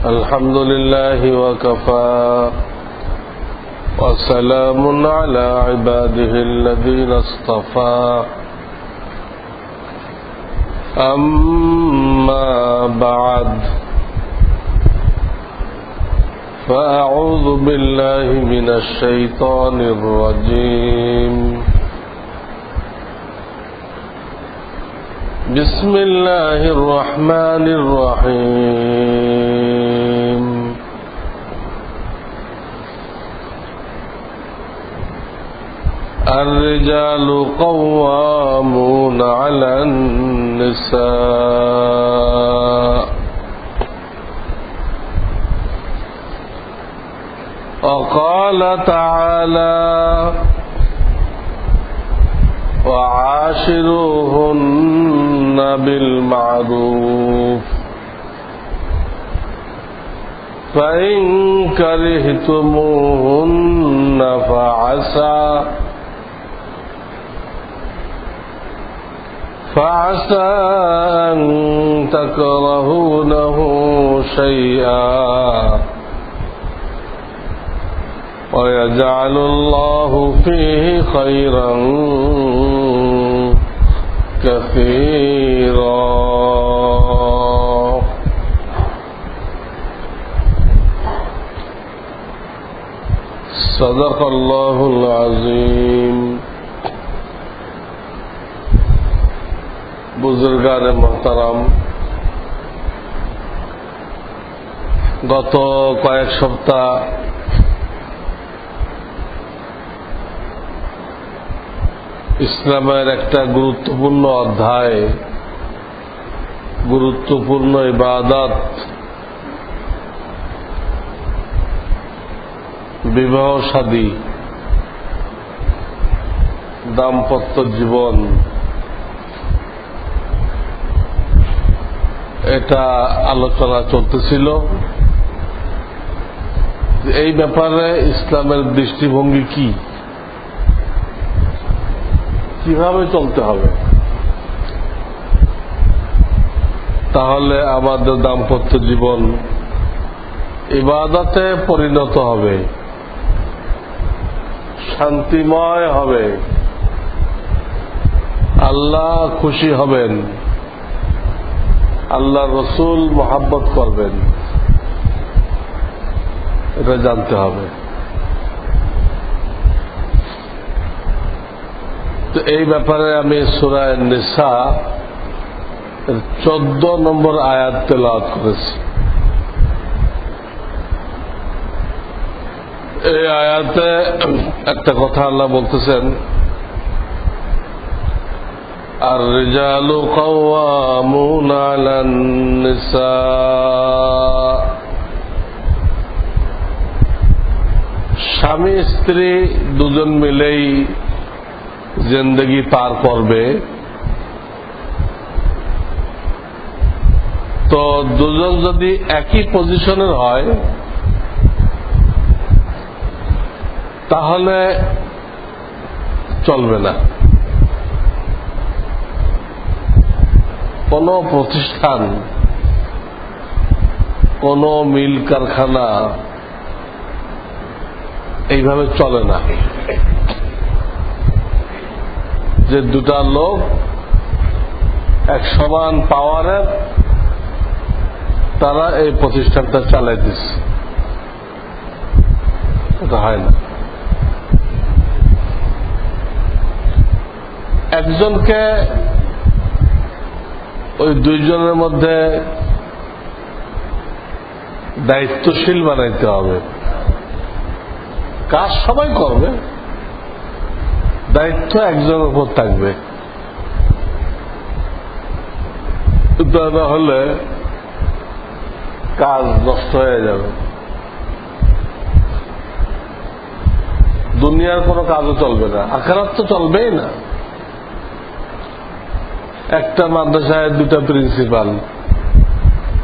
الحمد لله وكفى وسلام على عباده الذين اصطفى أما بعد فأعوذ بالله من الشيطان الرجيم بسم الله الرحمن الرحيم الرجال قوامون على النساء وقال تعالى وعاشروهن بالمعروف فإن كرهتموهن فعسى أن تكرهونه شيئا ويجعل الله فيه خيرا كثيرا صدق الله العظيم बुजुर्गान मोहतरम गत कয়েক সপ্তাহ ইসলামের একটা গুরুত্বপূর্ণ অধ্যায় গুরুত্বপূর্ণ ইবাদত বিবাহ শাদী দাম্পত্য জীবন এটা আলোচনা চলতেছিল। এই ব্যাপারে ইসলামের দৃষ্টিভঙ্গি কি, কিভাবে চলতে হবে, তাহলে আমাদের দাম্পত্য জীবন ইবাদতে পরিণত হবে, শান্তিময় হবে, আল্লাহ খুশি হবেন, আল্লাহ রসুল মোহাব্বত করবেন, এটা জানতে হবে। তো এই ব্যাপারে আমি সূরা নিসা 14 নম্বর আয়াত তেলাওয়াত করেছি। এই আয়াতে একটা কথা আল্লাহ বলতেছেন, الرجال قوامون على النساء। স্বামী স্ত্রী দুজন মিলেই জিন্দেগি পার করবে, তো দুজন যদি একই পজিশনের হয় তাহলে চলবে না। কোন প্রতিষ্ঠান, কোন মিল কারখানা এইভাবে চলে না যে দুটা লোক এক সমান পাওয়ারের তারা এই প্রতিষ্ঠানটা চালাই দিচ্ছে, এটা হয় না। একজনকে ওই দুইজনের মধ্যে দায়িত্বশীল বানাইতে হবে। কাজ সবাই করবে, দায়িত্ব একজনের উপর থাকবে। তা না হলে কাজ নষ্ট হয়ে যাবে, দুনিয়ার কোনো কাজও চলবে না, আখিরাত তো চলবেই না। একটা মাদ্রাসায় দুটা প্রিন্সিপাল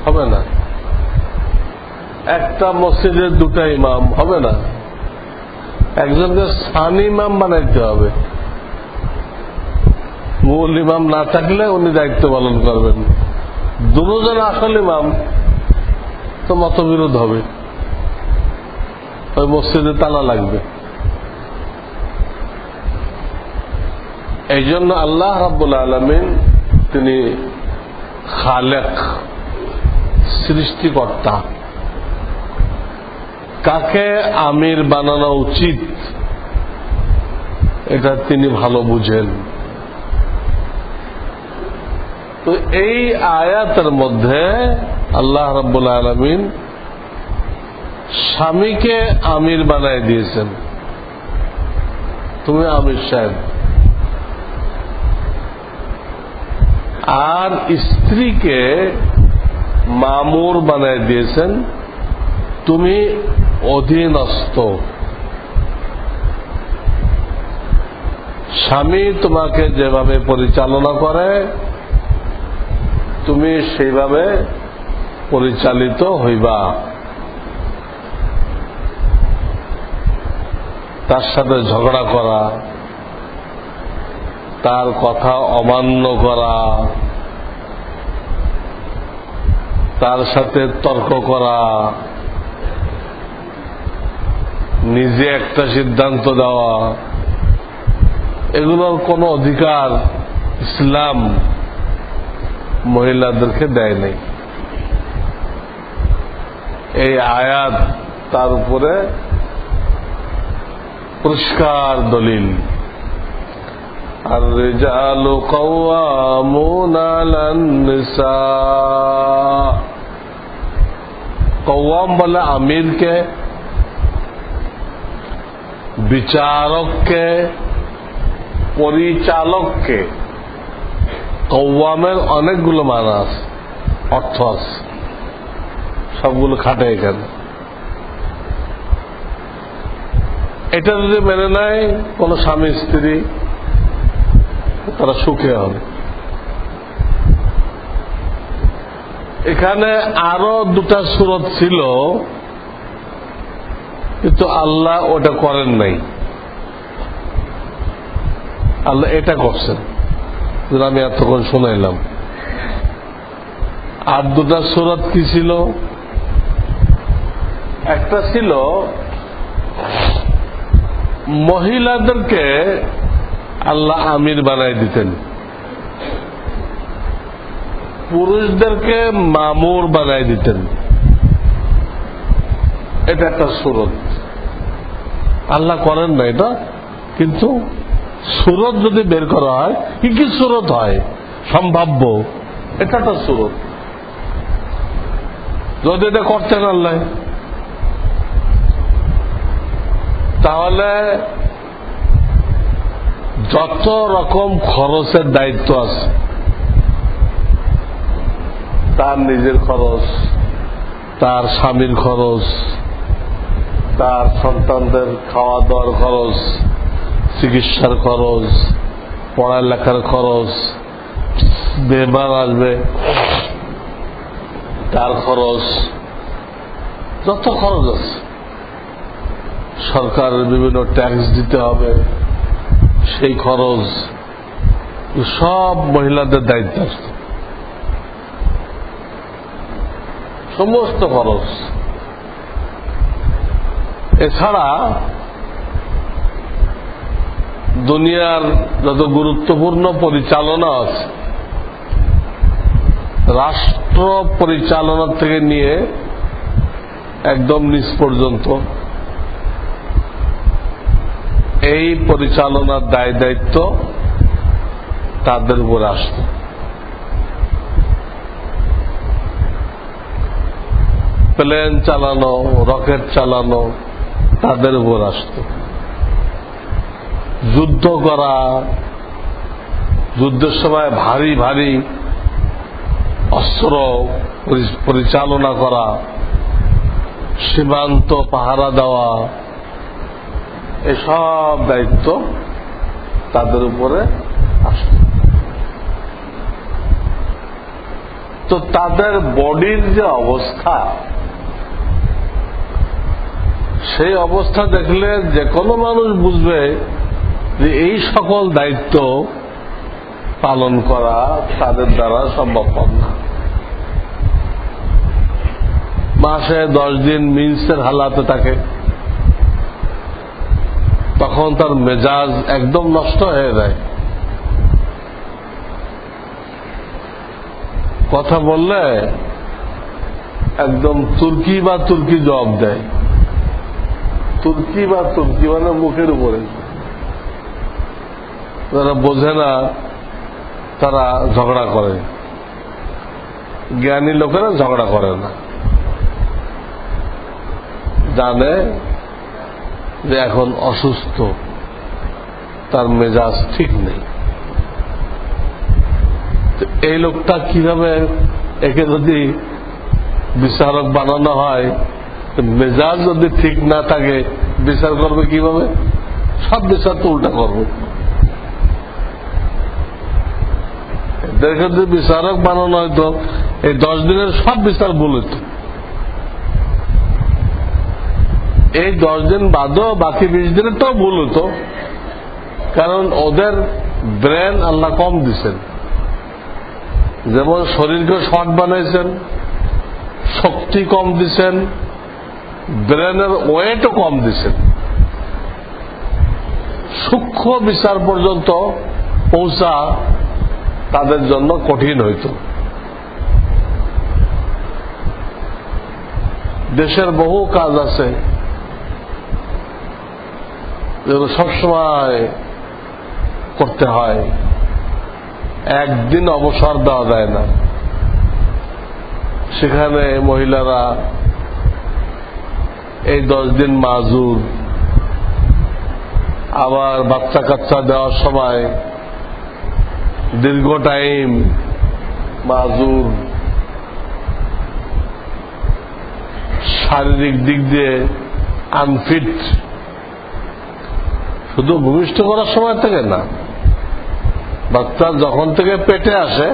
হবে না, একটা মসজিদের দুটা ইমাম হবে না, একজনকে স্থানীয় ইমাম বানাইতে হবে। মূল ইমাম না থাকলে উনি দায়িত্ব পালন করবেন। দুজন আসল ইমাম, তো মতবিরোধ হবে, ওই মসজিদে তালা লাগবে। এই জন্য আল্লাহ রাব্বুল আলামিন তিনি খালেক, সৃষ্টিকর্তা। কাকে আমির বানানো উচিত এটা তিনি ভালো বুঝেন। তো এই আয়াতের মধ্যে আল্লাহ রাব্বুল আলামিন স্বামীকে আমির বানায় দিয়েছেন, তুমি আমির সাহেব। আর স্ত্রীকে মামুর বানায় দিয়েছেন, তুমি অধীনস্থ। স্বামী তোমাকে যেভাবে পরিচালনা করে তুমি সেইভাবে পরিচালিত হইবা। তার সাথে ঝগড়া করা, তার কথা অমান্য করা, তার সাথে তর্ক করা, নিজে একটা সিদ্ধান্ত দেওয়া, এগুলোর কোনো অধিকার ইসলাম মহিলাদেরকে দেয় নাই। এই আয়াত তার উপরে পরিষ্কার দলিল। الرجال قوامون على النساء। কওয়াম বলে আমিরকে, বিচারককে, পরিচালককে। কওয়ামের অনেকগুলো মানা আছে, অর্থ আছে, সবগুলো খাটে এখানে। এটা যদি মেনে নেয় কোন স্বামী স্ত্রী, তারা সুখে হবে। এখানে আরো দুটা সূরত ছিল, কিন্তু আল্লাহ ওটা করেন নাই। আল্লাহ এটা করছেন, যেটা আমি এতক্ষণ শুনাইলাম। আর দুটা সূরত কি ছিল? একটা ছিল মহিলাদেরকে আল্লাহ আমির বানাই দিতেন, পুরুষদেরকে মামুর বানাই দিতেন। এটা একটা সূরত। আল্লাহ করেন না এটা, কিন্তু সূরত যদি বের করা হয়, কি কি সূরত হয় সম্ভাব্য, এটা একটা সূরত। যদি এটা করতেন আল্লাহ, তাহলে যত রকম খরচের দায়িত্ব আছে, তার নিজের খরচ, তার স্বামীর খরচ, তার সন্তানদের খাওয়া দাওয়ার খরচ, চিকিৎসার খরচ, পড়ালেখার খরচ, বেমার আসবে তার খরচ, যত খরচ আছে, সরকারের বিভিন্ন ট্যাক্স দিতে হবে, সেই খরচ সব মহিলাদের দায়িত্ব আছে। সমস্ত খরচ। এছাড়া দুনিয়ার যত গুরুত্বপূর্ণ পরিচালনা আছে, রাষ্ট্র পরিচালনা থেকে নিয়ে একদম নিচ পর্যন্ত, এই পরিচালনার দায় দায়িত্ব তাদের উপর আসত। প্লেন চালানো, রকেট চালানো তাদের উপর আসত। যুদ্ধ করা, যুদ্ধের সময় ভারী ভারী অস্ত্র পরিচালনা করা, সীমান্ত পাহারা দেওয়া, এসব দায়িত্ব তাদের উপরে আসত। তো তাদের বডির যে অবস্থা, সেই অবস্থা দেখলে যে কোনো মানুষ বুঝবে যে এই সকল দায়িত্ব পালন করা তাদের দ্বারা সম্ভব না। মাসে 10 দিন মিন্সের হালাতে থাকে, তখন তার মেজাজ একদম নষ্ট হয়ে যায়। কথা বললে একদম তুর্কি বা তুর্কি জবাব দেয়। তুর্কি বা তুর্কি মানে মুখের উপরে। যারা বোঝে না তারা ঝগড়া করে, জ্ঞানী লোকেরা ঝগড়া করে না, জানে যে এখন অসুস্থ, তার মেজাজ ঠিক নেই। এই লোকটা কিভাবে, একে যদি বিচারক বানানো হয়, মেজাজ যদি ঠিক না থাকে বিচার করবে কিভাবে? সব বিচার তো উল্টা করবে। এদেরকে যদি বিচারক বানানো হয়তো এই 10 দিনের সব বিচার ভুল হইত। এই 10 দিন বাদও বাকি 20 দিনের তো ভুল হতো, কারণ ওদের ব্রেন আল্লাহ কম দিচ্ছেন। যেমন শরীরকে শর্ট বানাইছেন, শক্তি কম দিচ্ছেন, ব্রেনের ওয়েটও কম দিচ্ছেন। সূক্ষ্ম বিচার পর্যন্ত পৌঁছা তাদের জন্য কঠিন হইত। দেশের বহু কাজ আছে যেগুলো সবসময় করতে হয়, একদিন অবসর দেওয়া যায় না। সেখানে মহিলারা এই 10 দিন মাজুর, আবার বাচ্চা কাচ্চা দেওয়ার সময় দীর্ঘ টাইম মাজুর, শারীরিক দিক দিয়ে আনফিট। শুধু ভূমিষ্ঠ করার সময় থেকে না, বাচ্চা যখন থেকে পেটে আসে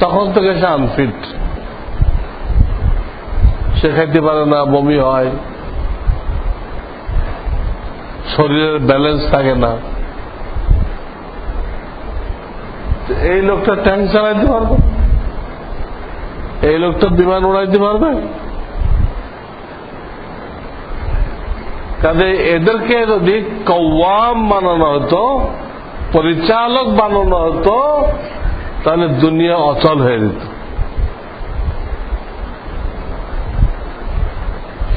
তখন থেকে সে আনফিট। সে খাইতে পারে না, বমি হয়, শরীরের ব্যালেন্স থাকে না। এই লোকটা ট্যাঙ্ক চালাইতে পারবে? এই লোকটা বিমান উড়াইতে পারবে? কাজে এদেরকে যদি কওয়াম বানানো হতো, পরিচালক বানানো হতো, তাহলে দুনিয়া অচল হয়ে যেত।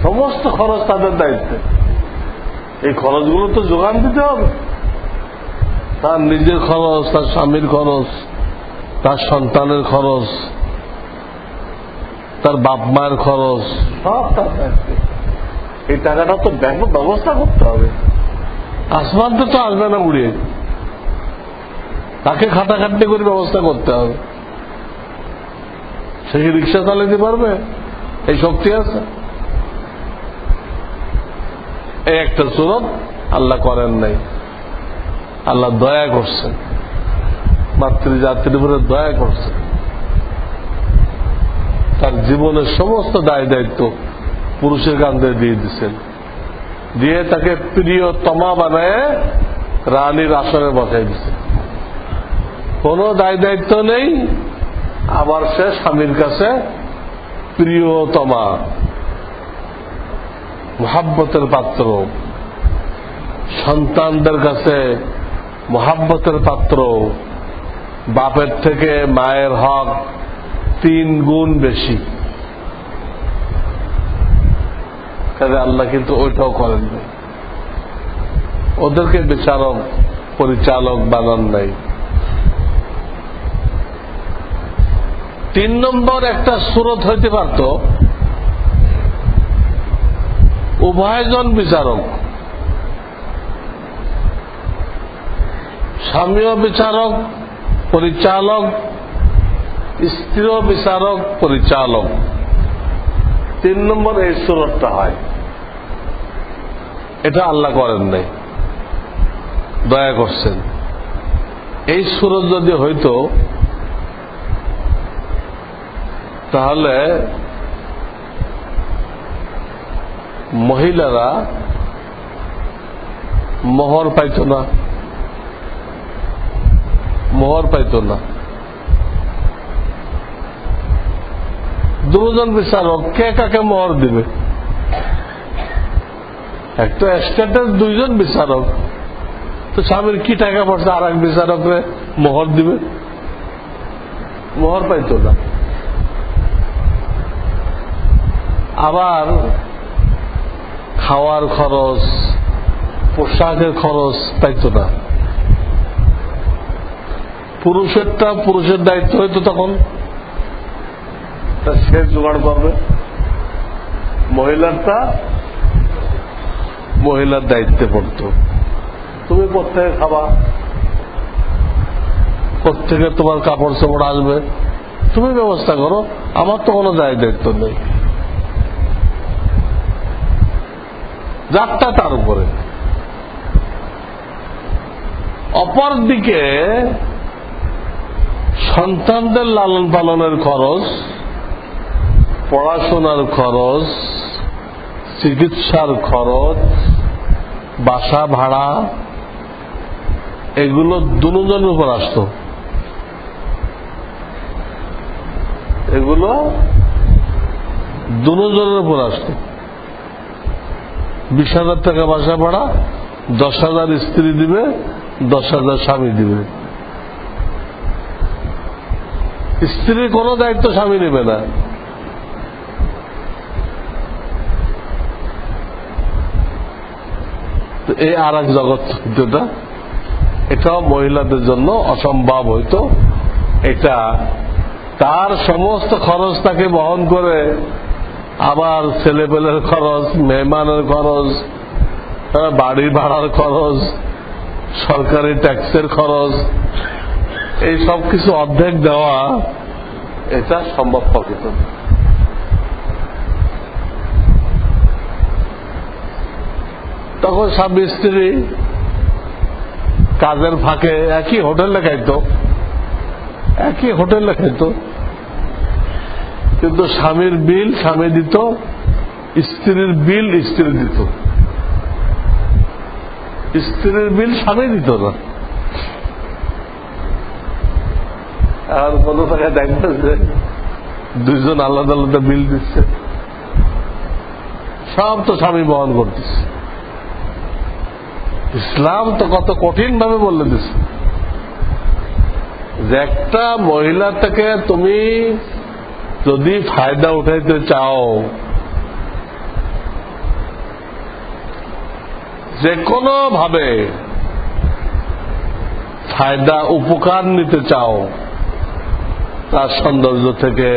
সমস্ত খরচ তাদের দায়িত্বে। এই খরচগুলো তো যোগান দিতে হবে। তার নিজের খরচ, তার স্বামীর খরচ, তার সন্তানের খরচ, তার বাপ মায়ের খরচ, সব তার দায়িত্বে। এই টাকাটা তো ব্যাপক ব্যবস্থা করতে হবে। আসমান তো আসবে না উড়িয়ে, তাকে খাটাখাটনি করে ব্যবস্থা করতে হবে। সে কি রিক্সা চালাতে পারবে? এই শক্তি আছে? এই একটা সুরত আল্লাহ করেন নাই। আল্লাহ দয়া করছেন, মাতৃজাতির উপরে দয়া করছেন। তার জীবনের সমস্ত দায় দায়িত্ব পুরুষের কাঁধে দিয়ে দিচ্ছেন, দিয়ে তাকে প্রিয়তমা বানায় রানীর আসনে বসাই দিচ্ছেন। কোন দায় দায়িত্ব নেই, আবার সে স্বামীর কাছে প্রিয়তমা, মহাব্বতের পাত্র, সন্তানদের কাছে মহাব্বতের পাত্র। বাপের থেকে মায়ের হক 3 গুণ বেশি। কাজে আল্লাহ কিন্তু ওইটাও করেন নাই, ওদেরকে বিচারক পরিচালক বানান নাই। 3 নম্বর একটা সুরত হইতে পারত, উভয়জন বিচারক, স্বামীও বিচারক পরিচালক, স্ত্রীও বিচারক পরিচালক। 3 নম্বর এই সুরতটা হয়। এটা আল্লাহ করেন নাই, দয়া করছেন। এই সুরত যদি হইতো তাহলে মহিলারা মোহর পাইত না, মোহর পাইত না। দুজন বিচারক, কে কাকে মোহর দিবে? একটা স্টেটের দুইজন বিচারক, তো স্বামীর কি টাকা পড়ছে আর এক বিচারকরে মোহর দিবে? মোহর পাইতো না। আবার খাওয়ার খরচ, পোশাকের খরচ পাইতো না। পুরুষেরটা পুরুষের দায়িত্ব হইতো, তখন সে জোগাড় করবে। মহিলারটা মহিলার দায়িত্বে পড়ত। তুমি কোথেকে খাবা, কোথেকে তোমার কাপড় চোপড় আসবে, তুমি ব্যবস্থা করো, আমার তো কোনো দায়িত্ব নেই। যাত্রা তার উপরে। অপরদিকে সন্তানদের লালন পালনের খরচ, পড়াশোনার খরচ, চিকিৎসার খরচ, বাসা ভাড়া, এগুলো দুজনের উপর আসত। এগুলো দুজনের উপর আসত। 20,000 টাকা বাসা ভাড়া, 10,000 স্ত্রী দিবে, 10,000 স্বামী দিবে। স্ত্রীর কোন দায়িত্ব স্বামী নেবে না। এই আর এক জগৎ হইত। এটাও মহিলাদের জন্য অসম্ভব হইত। এটা তার সমস্ত খরচ তাকে বহন করে, আবার ছেলেপেলের খরচ, মেহমানের খরচ, বাড়ি ভাড়ার খরচ, সরকারি ট্যাক্সের খরচ, এই সব কিছু অর্ধেক দেওয়া, এটা সম্ভব হতো। তখন স্বামী স্ত্রী কাজের ফাঁকে একই হোটেলে খাইত, কিন্তু স্বামীর বিল স্বামী দিত, স্ত্রীর বিল স্ত্রী দিত। স্ত্রীর বিল স্বামী দিত না। আর কোন জায়গায় দেখবে যে দুইজন আলাদা আলাদা বিল দিচ্ছে, সব তো স্বামী বহন করতেছে। ইসলাম তো কত কঠিন ভাবে বলে দিচ্ছে যে একটা মহিলা থেকে তুমি যদি ফায়দা উঠাইতে চাও, যে কোনো ভাবে ফায়দা উপকার নিতে চাও, তার সৌন্দর্য থেকে,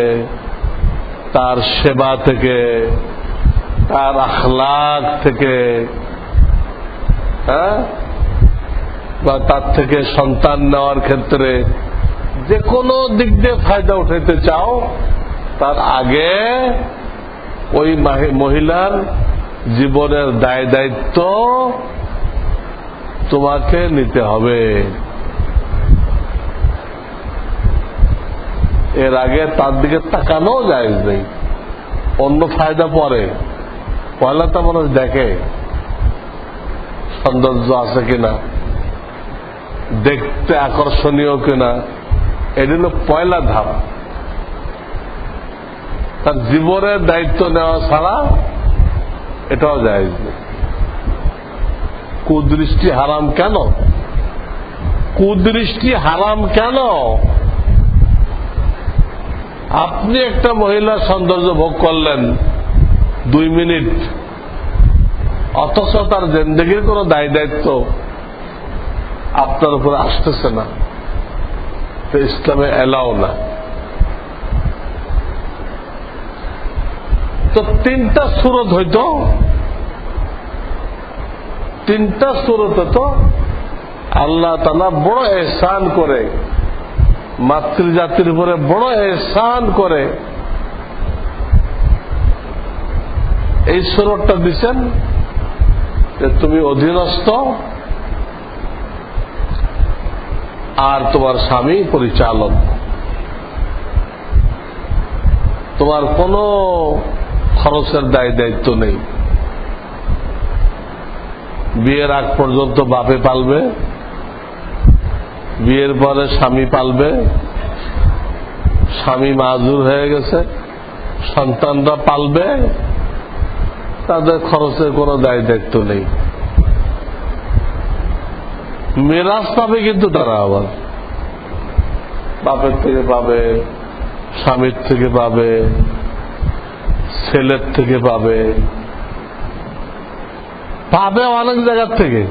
তার সেবা থেকে, তার আখলাক থেকে, বা তার থেকে সন্তান নেওয়ার ক্ষেত্রে যে কোনো দিক দিয়ে ফায়দা উঠাইতে চাও, তার আগে ওই মহিলার জীবনের দায় দায়িত্ব তোমাকে নিতে হবে। এর আগে তার দিকে তাকানো জায়েজ নেই। অন্য ফায়দা পরে, পয়লা তো মানুষ দেখে সৌন্দর্য আছে কিনা, দেখতে আকর্ষণীয় কিনা, এটা হল পয়লা ধাপ। তার জীবনের দায়িত্ব নেওয়া ছাড়া এটাও জায়েজ নেই। কুদৃষ্টি হারাম কেন? কুদৃষ্টি হারাম কেন? আপনি একটা মহিলার সৌন্দর্য ভোগ করলেন 2 মিনিট, অথচ তার জিন্দেগির কোন দায় দায়িত্ব আপনার উপরে আসতেছে না, তো ইসলামে এলাও না। তো 3টা সুরত হইতো, 3টা সুরত হতো। আল্লাহ তাআলা বড় এহসান করে, মাতৃজাতির উপরে বড় এহসান করে এই সুরতটা দিচ্ছেন যে তুমি অধীনস্থ আর তোমার স্বামী পরিচালক, তোমার কোনো খরচের দায় দায়িত্ব নেই। বিয়ের আগ পর্যন্ত বাপে পালবে, বিয়ের পরে স্বামী পালবে। স্বামী মাজুর হয়ে গেছে, সন্তানরা পালবে, তাদের খরচের কোনো দায় দায়িত্ব নেই। মেরাজ পাবে কিন্তু তারা আবার বাপের থেকে পাবে, স্বামীর থেকে পাবে, ছেলের থেকে পাবে, পাবে অনেক জায়গার থেকে,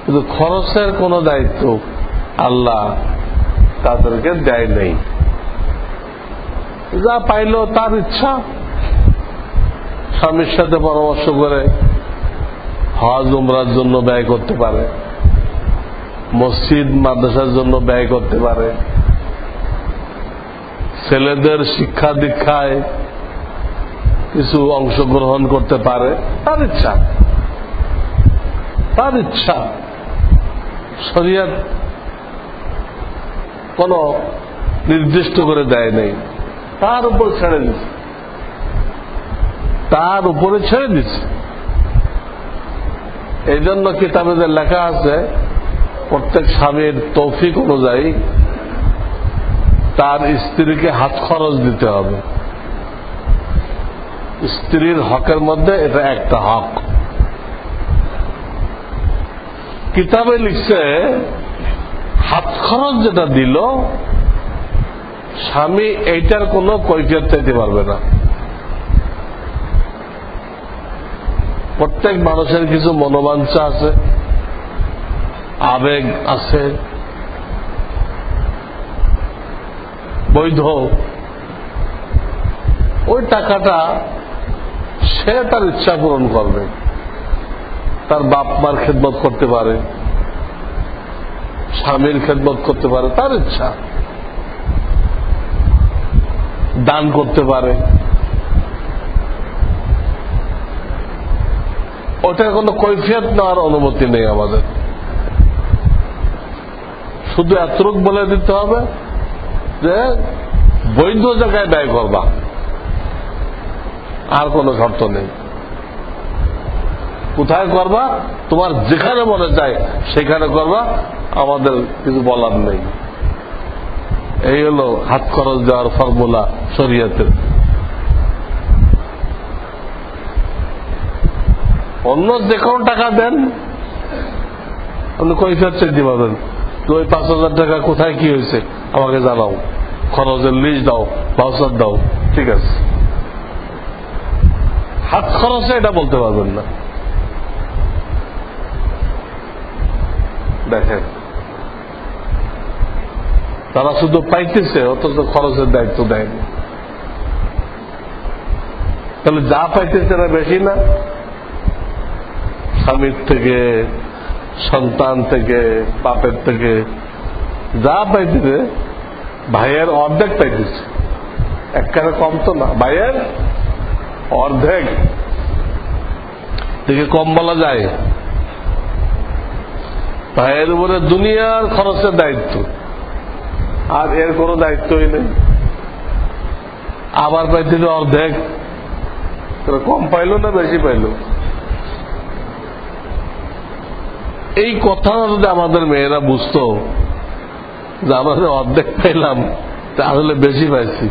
কিন্তু খরচের কোনো দায়িত্ব আল্লাহ তাদেরকে দেয় নেই। যা পাইল তার ইচ্ছা, স্বামীর সাথে পরামর্শ করে হজ উমরার জন্য ব্যয় করতে পারে, মসজিদ মাদ্রাসার জন্য ব্যয় করতে পারে, ছেলেদের শিক্ষা দীক্ষায় কিছু অংশগ্রহণ করতে পারে, তার ইচ্ছা, তার ইচ্ছা। শরীয়ত কোন নির্দিষ্ট করে দেয় নেই, তার উপর ছেড়ে দিচ্ছে, তার উপরে ছেড়ে দিচ্ছে। এই জন্য কিতাবে যে লেখা আছে, প্রত্যেক স্বামীর তৌফিক অনুযায়ী তার স্ত্রীকে হাত খরচ দিতে হবে। স্ত্রীর হকের মধ্যে এটা একটা হক। কিতাবে লিখছে হাত খরচ যেটা দিল স্বামী এইটার কোনো কৈফিয়ত চাইতে পারবে না। প্রত্যেক মানুষের কিছু মনোবাঞ্ছা আছে, আবেগ আছে, বৈধ। ওই টাকাটা সে তার ইচ্ছা পূরণ করবে, তার বাপ মার খেদমত করতে পারে, স্বামীর খেদমত করতে পারে, তার ইচ্ছা, দান করতে পারে। ওটার কোনো কৈফিয়ত নেওয়ার অনুমতি নেই আমাদের। শুধু এতটুক বলে দিতে হবে যে বৈধ জায়গায় ব্যয় করবা, আর কোনো শর্ত নেই। কোথায় করবা, তোমার যেখানে মনে চায় সেখানে করবা, আমাদের কিছু বলার নেই। এই হলো হাত খরচ দেওয়ার ফর্মুলা শরীয়তের। অন্য যে কোনো টাকা দেন, আপনি কৈফিয়ত চাইতে পারবেন। তো ওই 5,000 টাকা কোথায় কি হয়েছে আমাকে জানাও, খরচের লিস্ট দাও, ভাউচার দাও, ঠিক আছে। হাত খরচে এটা বলতে পারবেন না। দেখেন, তারা শুধু পাইতেছে, অথচ খরচের দায়িত্ব দেয়নি। তাহলে যা পাইতেছে এরা বেশি না? স্বামীর থেকে, সন্তান থেকে, বাপের থেকে যা পাইতেছে ভাইয়ের অর্ধেক পাইতেছে। একবারে কম তো না, ভাইয়ের অর্ধেক থেকে কম বলা যায়। ভাইয়ের উপরে দুনিয়ার খরচের দায়িত্ব, আর এর কোনো দায়িত্বই নেই। আবার পাইতেছে অর্ধেক, কম পাইল না বেশি পাইল? এই কথা যদি আমাদের মেয়েরা বুঝতো যে আমরা অর্ধেক পাইলাম, তাহলে বেশি পাইছি।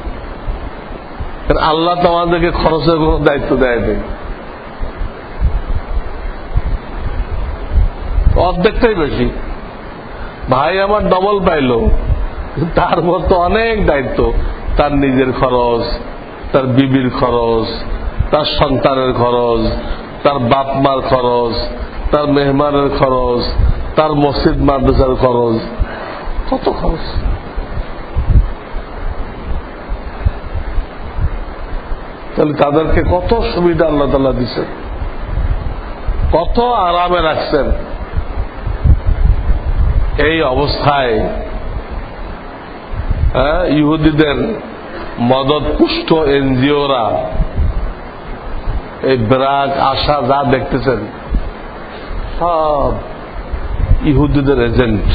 আল্লাহ তো আমাদেরকে খরচের কোন দায়িত্ব দেয়নি, অর্ধেকটাই বেশি। ভাই আমার ডবল পাইল, তার মতো অনেক দায়িত্ব, তার নিজের খরচ, তার বিবির খরচ, তার সন্তানের খরচ, তার বাপ মার খরচ, তার মেহমানের খরচ, তার মসজিদ মাদ্রাসার খরচ, কত খরচ। তাহলে তাদেরকে কত সুবিধা আল্লাহ তাআলা দিচ্ছেন, কত আরামে রাখছেন। এই অবস্থায় ইহুদিদের মদত পুষ্ট এনজিওরা এই ব্রাক আশা যা দেখতেছেন সব ইহুদিদের এজেন্ট,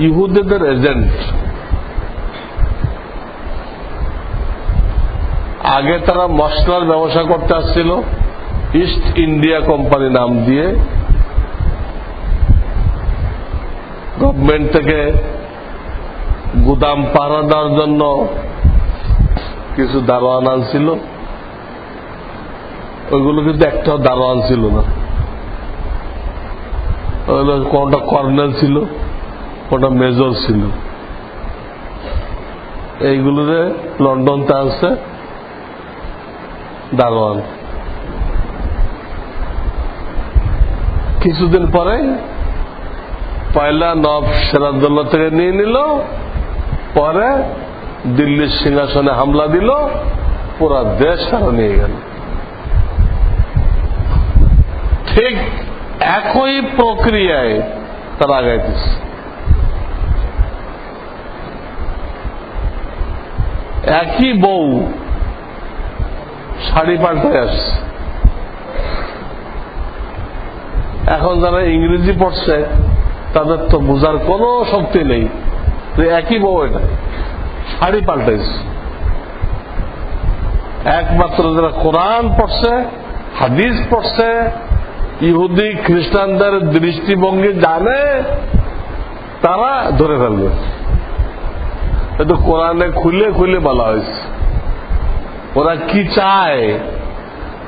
ইহুদিদের এজেন্ট। আগে তারা মশলার ব্যবসা করতে আসছিল ইস্ট ইন্ডিয়া কোম্পানি নাম দিয়ে। গভর্নমেন্ট থেকে গুদাম পাহারা দেওয়ার জন্য কিছু দারোয়ান আনছিল, ওইগুলো কিন্তু একটাও দারোয়ান ছিল না। কোনটা কর্নেল ছিল, কোনটা মেজর ছিল। এইগুলোরে লন্ডনতে আসছে দারোয়ান। কিছুদিন পরে পয়লা নবাব সিরাজউদ্দৌলা থেকে নিয়ে নিল, পরে দিল্লির সিংহাসনে হামলা দিল, পুরা দেশ তারা নিয়ে গেল। ঠিক একই প্রক্রিয়ায় তারা আগাইতেছে। একই বউ শাড়ি পাল্টায় আসছে। এখন যারা ইংরেজি পড়ছে তাদের তো বোঝার কোনো শক্তি নেই যে একই বউ, এটা শাড়ি পাল্টাইছে। একমাত্র যারা কোরআন পড়ছে, হাদিস পড়ছে, ইহুদি খ্রিস্টানদের দৃষ্টিভঙ্গি জানে, তারা ধরে ফেলবে। এটা কোরআনে খুলে খুলে বলা হয়েছে, ওরা কি চায়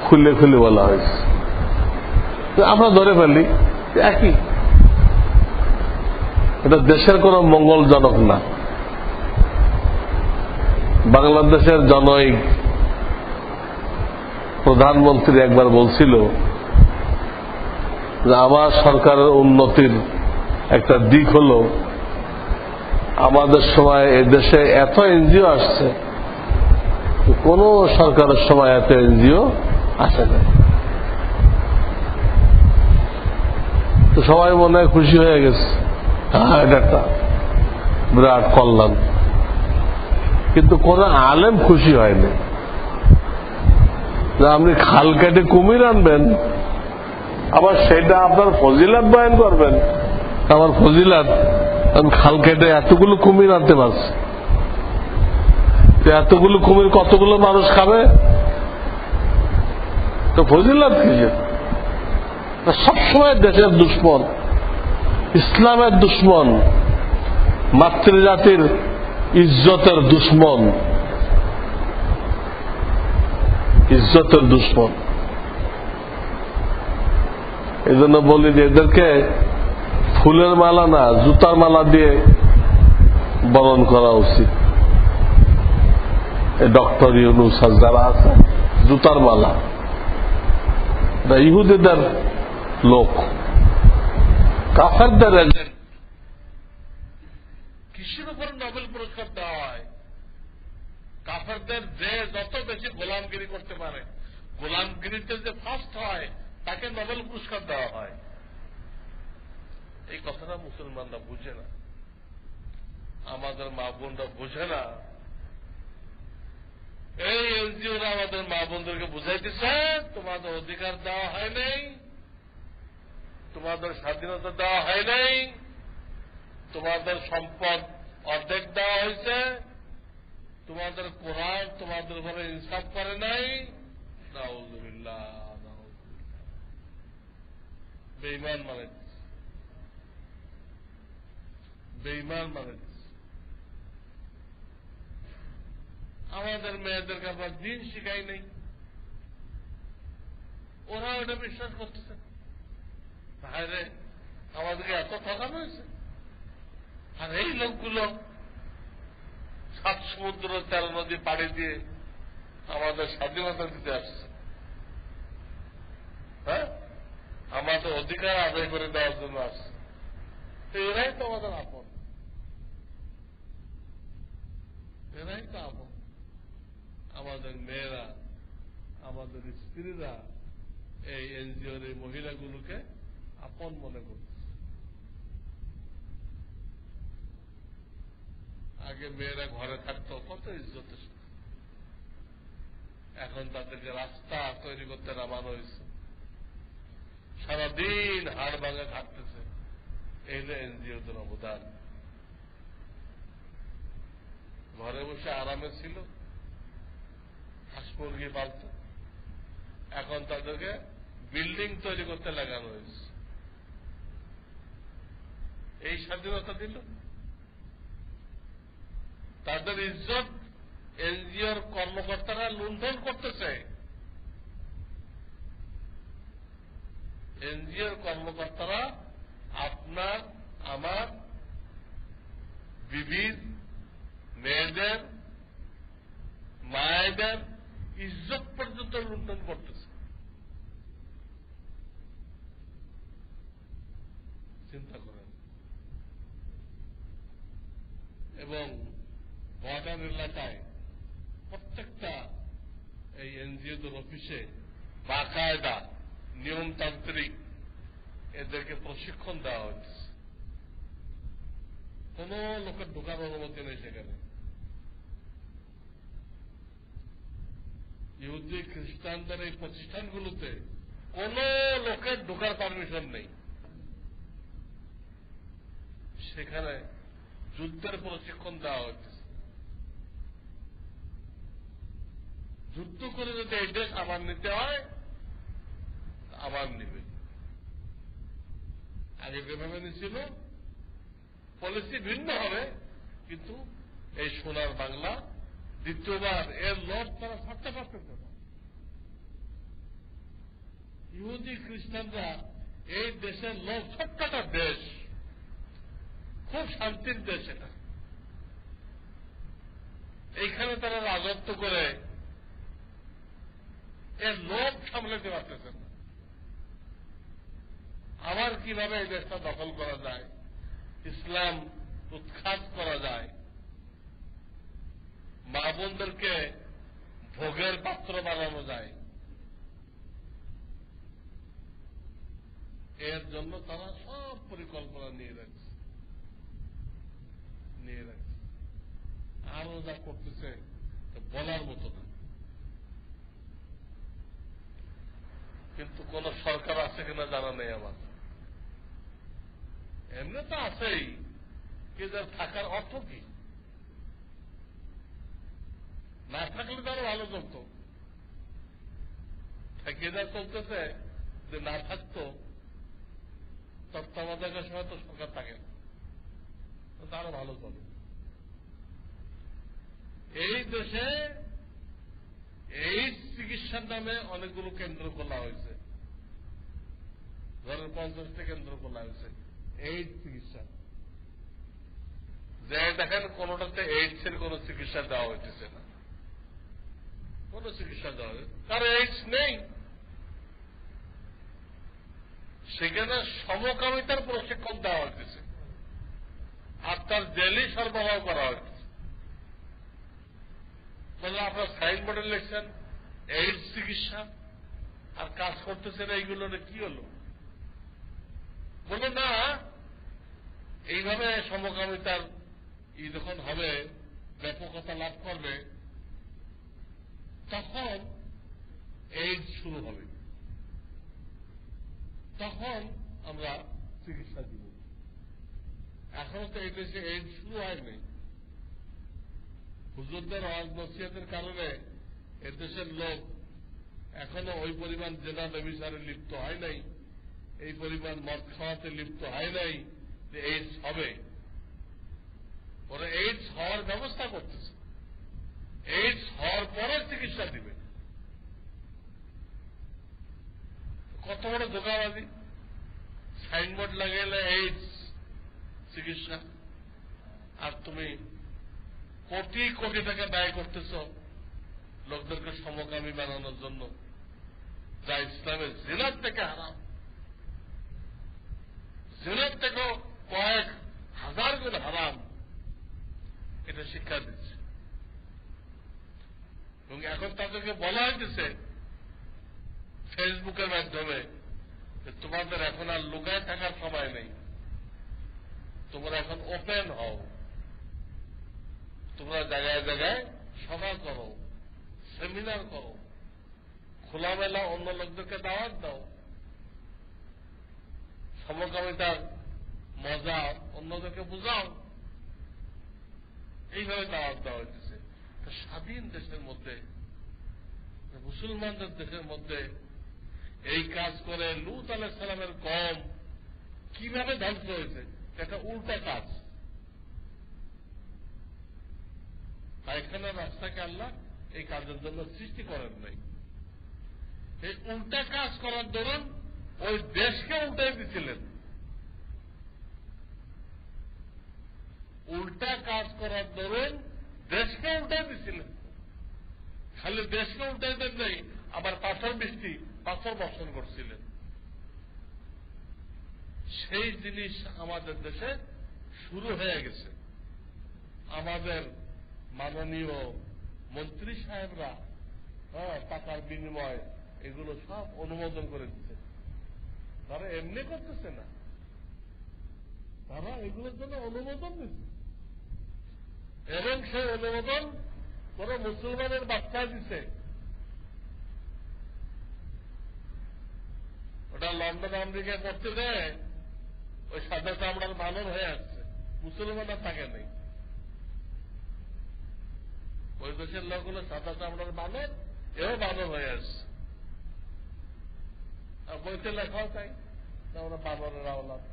খুলে খুলে বলা হয়েছে। আমরা ধরে ফেলি একই। এটা দেশের কোন মঙ্গলজনক না। বাংলাদেশের জনৈক প্রধানমন্ত্রী একবার বলছিল যে আমার সরকারের উন্নতির একটা দিক হল আমাদের সময় এ দেশে এত এনজিও আসছে, কোন সরকারের সময় এত এনজিও আসে না। তো সবাই মনে হয় খুশি হয়ে গেছে, হ্যাঁ এটা একটা বিরাট কল্যাণ। কিন্তু কোন আলেম খুশি হয়নি যে আপনি খাল কেটে কুমির আনবেন, আবার সেটা আপনার ফজিলাত বয়ান করবেন। আমার ফজিলাত, আমি খাল কেটে এতগুলো কুমির আনতে পারছি, এতগুলো কুমির কতগুলো মানুষ খাবে, তো ফজিলাত কি? সবসময় দেশের দুশ্মন, ইসলামের দুশ্মন, মাতৃজাতির ইজ্জতের দুশ্মন, ইজ্জতের দুশ্মন। এই জন্য বলি যে এদেরকে ফুলের মালা না, জুতার মালা দিয়ে বরণ করা উচিত। ডক্টর ইউনূস যারা আছে, জুতার মালা। ইহুদিদের লোক, কাফেরদের এজেন্ট। কিসের উপর নোবেল পুরস্কার দেওয়া হয়? কাফেরদের যে যত বেশি গোলামগিরি করতে পারে, গোলামগিরিতে যে ফার্স্ট হয় তাকে নোবেল পুরস্কার দেওয়া হয়। এই কথাটা মুসলমানরা বুঝে না, আমাদের মা বোনরা বুঝে না। এই এনজিওরা আমাদের মা বোনদেরকে বুঝাইতেছে তোমাদের অধিকার দেওয়া হয় নাই, তোমাদের স্বাধীনতা দেওয়া হয় নাই, তোমাদের সম্পদ অর্ধেক দেওয়া হয়েছে, তোমাদের কোরআন তোমাদের উপরে ইনসাফ করে নাই। নাউযুবিল্লাহ, বেঈমান মানে বেঈমান মানে আমাদের মেয়েদেরকে আমরা দিন শিখাই নাই, ওরা ওটা বিশ্বাস করতেছে। বাইরে আমাদেরকে এত ঠকানো হয়েছে। আর এই লোকগুলো 7 সমুদ্র 13 নদী পাড়ি দিয়ে আমাদের স্বাধীনতা দিতে আসছে, হ্যাঁ, আমাদের অধিকার আদায় করে দেওয়ার জন্য আসছে। তো এরাই তো আমাদের আপন, এরাই তো আপন। আমাদের মেয়েরা, আমাদের স্ত্রীরা এই এনজিওর এই মহিলাগুলোকে আপন মনে করছে। আগে মেয়েরা ঘরে থাকতো কত ইজ্জতের সাথে, এখন তাদেরকে রাস্তা তৈরি করতে নামানো হয়েছে, সারাদিন হাড় ভাঙা খাটতেছে। এই হল এনজিওদের অবদান। ঘরে বসে আরামে ছিল, হাঁস মুরগি পালত, এখন তাদেরকে বিল্ডিং তৈরি করতে লাগানো হয়েছে। এই স্বাধীনতা দিল। তাদের ইজ্জত এনজিওর কর্মকর্তারা লুণ্ঠন করতেছে। এনজিওর কর্মকর্তারা আপনার আমার বিবির, মেয়েদের, মায়েদের ইজ্জত পর্যন্ত লুণ্ঠন করতেছে। চিন্তা করেন। এবং বর্ডার এলাকায় প্রত্যেকটা এই এনজিওদের অফিসে বাকায়দা নিয়মতান্ত্রিক এদেরকে প্রশিক্ষণ দেওয়া হচ্ছে। কোন লোকের ঢোকার অনুমতি নেই সেখানে। ইহুদি খ্রিস্টানদের এই প্রতিষ্ঠানগুলোতে কোন লোকের ঢোকার পারমিশন নেই। সেখানে যুদ্ধের প্রশিক্ষণ দেওয়া হচ্ছে। যুদ্ধ করে যদি এই দেশ আবার নিতে হয় আবার নিবে। আগে যেভাবে নিছিল পলিসি ভিন্ন হবে, কিন্তু এই সোনার বাংলা দ্বিতীয়বার এর লোভ তারা ছাড়তে পারতেছে না। ইহুদি খ্রিস্টানরা এই দেশের লোভ, ছোট্টটা দেশ, খুব শান্তির দেশ এটা। এইখানে তারা রাজত্ব করে এর লোভ সামলাতে পারতেছে না। আবার কিভাবে এই দেশটা দখল করা যায়, ইসলাম উৎখাত করা যায়, মা বোনদেরকে ভোগের পাত্র বানানো যায়, এর জন্য তারা সব পরিকল্পনা নিয়ে রাখছে। আরো যা করতেছে বলার মতো না। কিন্তু কোন সরকার আছে কিনা জানা নেই আমার। এমনি তো আছেই, কিন্তু থাকার অর্থ কি? না থাকলে তো আরো ভালো চলত। থেকে যা চলতেছে, যে না থাকতো তত্ত্বাবধায়কের সময় তো সরকার থাকে না, আরো ভালো চলে। এই দেশে এইডস চিকিৎসার নামে অনেকগুলো কেন্দ্র খোলা হয়েছে। ধরেন 50টা কেন্দ্র খোলা হয়েছে এইডস চিকিৎসা। যে দেখেন কোনটাতে এইডস এর কোন চিকিৎসা দেওয়া হইতেছে না, কোন চিকিৎসা দেওয়া হয়েছে, কারণ এইডস নেই। সেখানে সমকামিতার প্রশিক্ষণ দেওয়া হইতেছে আর তার জেলি সরবরাহ করা হচ্ছে। বললাম আপনার সাইনবোর্ডে লিখছেন এইডস চিকিৎসা, আর কাজ করতেছেন এইগুলো কি হল? বলে না, এইভাবে সমকামিতার যখন হবে, ব্যাপকতা লাভ করবে, তখন এইডস শুরু হবে, তখন আমরা চিকিৎসা দিব। এখনো তো এই দেশে এইডস শুরু হয়নি। হুজুরদের ওয়াজ নসিহতের কারণে এদেশের লোক এখনো ওই পরিমাণ জেনা ব্যভিচারে লিপ্ত হয় নাই, এই পরিমাণ মদ খাওয়াতে লিপ্ত হয় নাই যে এইডস হবে। ওরা এইডস হওয়ার ব্যবস্থা করতেছে, এইডস হওয়ার পরে চিকিৎসা দিবে। কত বড় ধোঁকাবাজি! সাইনবোর্ড লাগাইলে এইডস চিকিৎসা, আর তুমি কোটি কোটি টাকা ব্যয় করতেছ লোকদেরকে সমকামী বানানোর জন্য, যা ইসলামের জিনার থেকে হারাম। জিনার থেকেও কয়েক হাজার গুণ হারাম, এটা শিক্ষা দিচ্ছে। এবং এখন তাদেরকে বলা হয়েছে ফেসবুকের মাধ্যমে যে তোমাদের এখন আর লুকায় থাকার সময় নেই, তোমরা এখন ওপেন হও, তোমরা জায়গায় জায়গায় সভা করো, সেমিনার করো, খোলামেলা অন্য লোকদেরকে দাওয়াত দাও, সমকামিতার মজা অন্যদেরকে বুঝাও। এইভাবে দাওয়াত দেওয়া হইতেছে। স্বাধীন দেশের মধ্যে, মুসলমানদের দেশের মধ্যে এই কাজ করে লূত আলাইহিস সালামের কওম কিভাবে ধ্বংস হয়েছে, এটা উল্টা কাজ। পায়খানা রাস্তাকে আল্লাহ এই কাজের জন্য সৃষ্টি করেন নাই। এই উল্টা কাজ করার দরুন ওই দেশকে উল্টাই দিছিলেন। উল্টা কাজ করার দরুন দেশকে উল্টাই দিছিলেন। খালি দেশকে উল্টাই দেন নাই, আবার পাথর বৃষ্টি, পাথর বর্ষণ করছিলেন। সেই জিনিস আমাদের দেশে শুরু হয়ে গেছে। আমাদের মাননীয় মন্ত্রী সাহেবরা টাকার বিনিময় এগুলো সব অনুমোদন করে দিচ্ছে। তারা এমনি করতেছে না, তারা এগুলোর জন্য অনুমোদন দিচ্ছে। এবং সেই অনুমোদন কোন মুসলমানের বাচ্চা দিচ্ছে। ওটা লন্ডন আমেরিকায় করতে দেয়, ওই সাদা চামড়ার বানর হয়ে আসছে, মুসলমান আর থাকে নেই। ওই দেশের লোকগুলো সাদা চামড়ার বানর, এও বানর হয়ে আসছে। আর বইতে লেখাও চাই আমরা বানরের আওলাদ।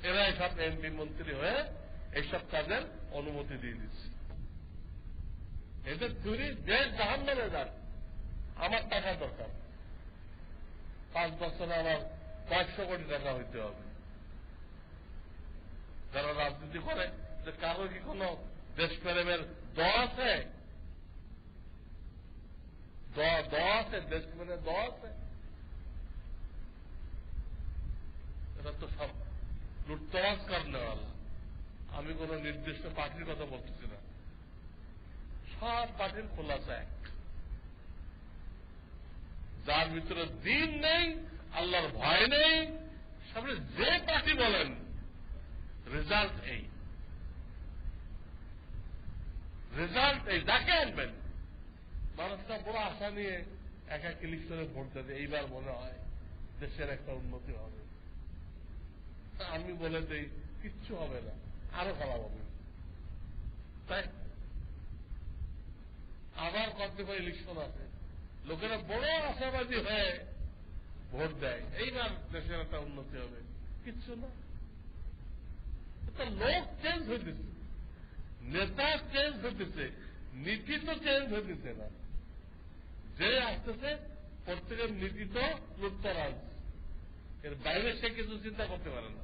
এরা এসব এমপি মন্ত্রী হয়ে এইসব কাজের অনুমতি দিয়ে দিচ্ছে। এদের চুরি দেশ জাহান্নামে যান। আমার টাকা দরকার, 5 বছরে আমার 500 কোটি টাকা হইতে হবে। যারা রাজনীতি করে, যে কারো কি কোন দেশপ্রেমের দ আছে? দ আছে, দেশপ্রেমের দ আছে? এটা তো সব লুটতরাজ করনেওয়ালা। আমি কোন নির্দিষ্ট পার্টির কথা বলতেছি না, সব পার্টির খোলাসা এক। যার ভিতরে দিন নেই, আল্লাহর ভয় নেই, সামনে যে পার্টি বলেন, রেজাল্ট এই। রেজাল্ট এই, যাকে আনবেন। মানুষটা বড় আশা নিয়ে একা ক্লিক করে ভোট দেবে, এইবার মনে হয় দেশের একটা উন্নতি হবে। আমি বলে দেই কিচ্ছু হবে না, আরো খারাপ হবে। তাই আবার কতিপয় ইলেকশন আছে, লোকেরা বড় আশাবাদী হয়ে ভোট দেয়, এইবার দেশের একটা উন্নতি হবে। কিচ্ছু না। লোক চেঞ্জ হইতেছে, নেতা চেঞ্জ হইতেছে, নীতি তো চেঞ্জ হইতেছে না। যে আসতেছে প্রত্যেকের নীতি তো লুটতরাজ, এর বাইরে সে কিছু চিন্তা করতে পারে না।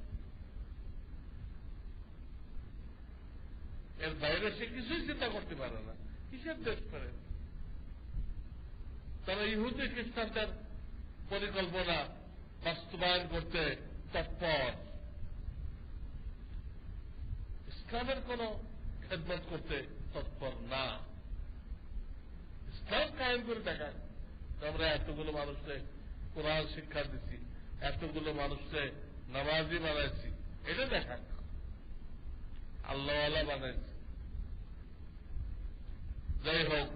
এর বাইরে সে কিছুই চিন্তা করতে পারে না। কিসের দেশ করে? তারা ইহুদি খ্রিস্টানদের পরিকল্পনা বাস্তবায়ন করতে তৎপর, ইসলামের কোন খেদমত করতে তৎপর না। ইসলাম কায়েম করে দেখায়, আমরা এতগুলো মানুষকে কোরআন শিক্ষা দিচ্ছি, এতগুলো মানুষকে নামাজি বানাইছি, এটা দেখায়। আল্লাহওয়ালা বানাইছি। যাই হোক,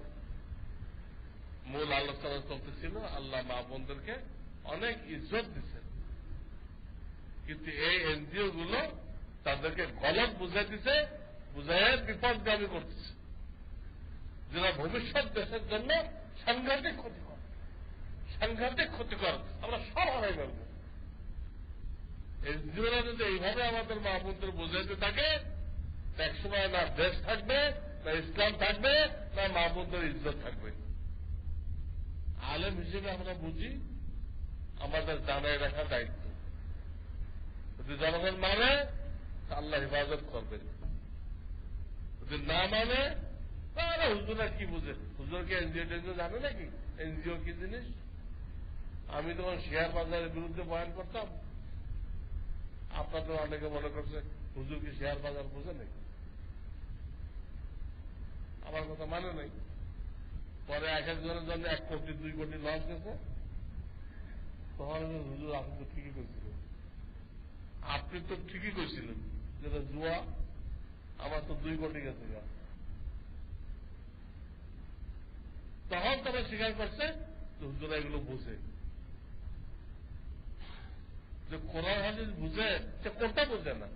মূল আলোচনা চলতেছিল, আল্লাহ মা বোনদেরকে অনেক ইজ্জত দিচ্ছেন, কিন্তু এই এনজিও গুলো তাদেরকে গলত বুঝাই দিচ্ছে, বুঝাই বিপদগামী করতেছে, যেটা ভবিষ্যৎ দেশের জন্য সাংঘাতিক ক্ষতিকর। সাংঘাতিক ক্ষতিকর, আমরা সব হারাই ফেলব। এনজিওরা যদি এইভাবে আমাদের মা বোনদের বুঝাইতে থাকে, একসময় না দেশ থাকবে, না ইসলাম থাকবে, না মা বোনদের ইজ্জত থাকবে। আলেম হিসেবে আমরা বুঝি আমাদের জানাই রাখা দায়িত্ব। যদি জনগণ মানে, আল্লাহ হেফাজত করবেন। যদি না মানে, তাহলে হুজুরা কি বুঝে? হুজুর কি এনজিও টেনজিও জানে নাকি এনজিও কি জিনিস? আমি তখন শেয়ার বাজারের বিরুদ্ধে বয়ান করতাম, আপনাদের অনেকে মনে করছে হুজুর কি শেয়ার বাজার বোঝে নাকি? আমার কথা মানে নাই। পরে এক একজনের জন্য 1 কোটি 2 কোটি লস গেছে, তখন হুজুর আপনি তো ঠিকই করছিলেন, আপনি তো ঠিকই করছিলেন, যেটা জুয়া, আমার তো 2 কোটি গেছে। তখন তারা স্বীকার করছে যে হুজুরা এগুলো বুঝে, যে কোরআন হাদিস বুঝে, সে কোনটা বুঝে না।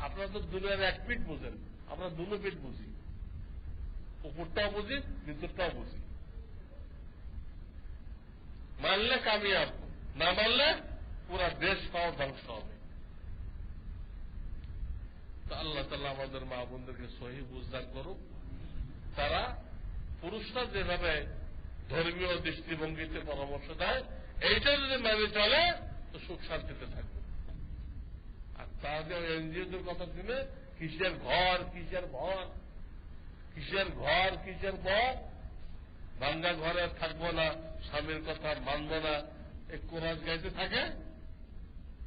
আপনারা তো দুনিয়ার 1 পিঠ বুঝেন, আমরা 2 পিঠ বুঝি, উপরটাও বুঝি, ভিতরটাও বুঝি। মানলে কামিয়াব, না মানলে পুরা দেশ পাওয়া ধ্বংস হবে। তো আল্লাহ তাআলা আমাদের মা বোনদেরকে সহি বুঝদার করুক। তারা পুরুষরা যেভাবে ধর্মীয় দৃষ্টিভঙ্গিতে পরামর্শ দেয় এইটা যদি মেনে চলে তো সুখ শান্তিতে থাকবে। আর তাদের এনজিওদের কথা শুনে কিসের ঘর কিসের ভর, কিসের ঘর কিসের বর, ভাঙ্গা ঘরে থাকবো না, স্বামীর কথা মানব না, এই কোরআন গাইতে থাকে,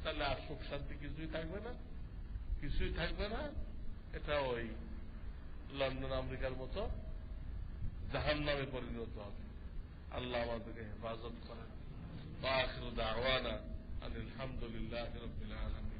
তাহলে আর সুখ শান্তি কিছুই থাকবে না, কিছুই থাকবে না। এটা ওই লন্ডন আমেরিকার মতো জাহান্নামে পরিণত হবে। আল্লাহ আমাদেরকে হেফাজত করেন। আখিরু দাওয়ানা আনিল হামদুলিল্লাহি রাব্বিল আলামিন।